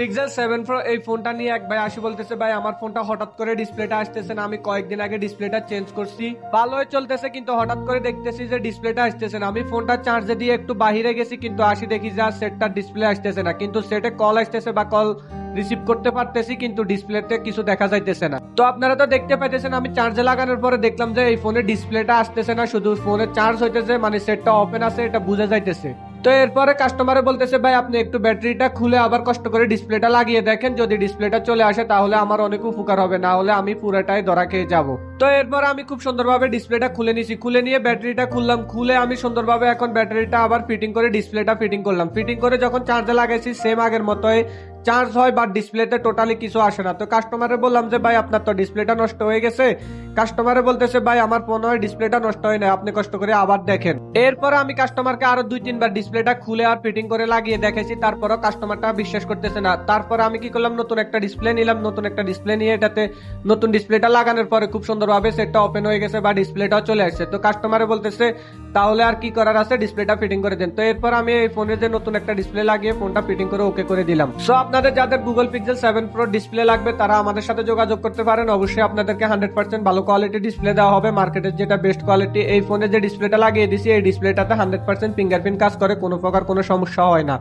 Pixel 7 pro এই ফোনটা নিয়ে এক ভাই আসি বলতেছে ভাই আমার ফোনটা হঠাৎ করে ডিসপ্লেটা আসতেছে না, আমি কয়েকদিন আগে ডিসপ্লেটা চেঞ্জ করছি, ভালোই চলতেছে কিন্তু হঠাৎ করে দেখতেছি যে ডিসপ্লেটা আসতেছে না। আমি ফোনটা চার্জে দিয়ে একটু বাহিরে গেছি কিন্তু আসি দেখি যে সেটটার ডিসপ্লে আসতেছে না, কিন্তু সেটে কল আসতেছে বা কল রিসিভ করতে পারতেছি কিন্তু ডিসপ্লেতে কিছু দেখা যাইতেছে না। তো আপনারা তো দেখতে পাইতেছেন আমি চার্জে লাগানোর পরে দেখলাম যে এই ফোনের ডিসপ্লেটা আসতেছে না, শুধু ফোনে চার্জ হইতেছে, মানে সেটটা ওপেন আছে এটা বোঝা যাইতেছে। তো এরপরে কাস্টমারে বলতেছে ভাই আপনি একটু ব্যাটারিটা খুলে আবার কষ্ট করে ডিসপ্লেটা লাগিয়ে দেখেন, যদি ডিসপ্লেটা চলে আসে তাহলে আমার অনেক উপকার হবে, না হলে আমি পুরোটাই ধরা খেয়ে যাব। তো এরপর আমি খুব সুন্দরভাবে ডিসপ্লেটা খুলে নিয়েছি, খুলে নিয়ে ব্যাটারিটা খুললাম, খুলে আমি সুন্দরভাবে এখন ব্যাটারিটা আবার ফিটিং করে ডিসপ্লেটা ফিটিং করলাম। ফিটিং করে যখন চার্জে লাগাইছি সেম আগের মতোই চার্জ হয়, বাট ডিসপ্লেতে টোটালি কিছু আসে না। তো কাস্টমারে বললাম যে ভাই আপনার তো ডিসপ্লেটা নষ্ট হয়ে গেছে। কাস্টমারে বলতেছে ভাই আমার মনে হয় ডিসপ্লেটা নষ্ট হয় না, আপনি কষ্ট করে আবার দেখেন। এরপর আমি কাস্টমারকে আরো 2-3 বার ডিসপ্লেটা খুলে আর ফিটিং করে লাগিয়ে দেখেছি, তারপরও কাস্টমারটা বিশ্বাস করতেছে না। তারপর আমি কি করলাম, নতুন একটা ডিসপ্লে নিলাম, নতুন একটা ডিসপ্লে নিয়ে এটাতে নতুন ডিসপ্লেটা লাগানোর পরে খুব সুন্দরভাবে সেটটা ওপেন হয়ে গেছে বা ডিসপ্লেটাও চলে আসছে। তো কাস্টমারে বলতেছে তাহলে আর কি করার আছে, ডিসপ্লেটা ফিটিং করে দেন। তো এরপর আমি এই ফোনে যে নতুন একটা ডিসপ্লে লাগিয়ে ফোনটা ফিটিং করে ওকে করে দিলাম। সো আপনাদের যাদের গুগল পিক্সেল 7 প্রো ডিসপ্লে লাগবে তারা আমাদের সাথে যোগাযোগ করতে পারেন। অবশ্যই আপনাদেরকে 100% ভালো কোয়ালিটির ডিসপ্লে দেওয়া হবে, মার্কেটের যেটা বেস্ট কোয়ালিটি। এই ফোনে যে ডিসপ্লেটা লাগিয়ে দিছি এই ডিসপ্লেটাতে 100% ফিঙ্গারপ্রিন্ট কাজ করে, কোনো প্রকার কোনো সমস্যা হয় না।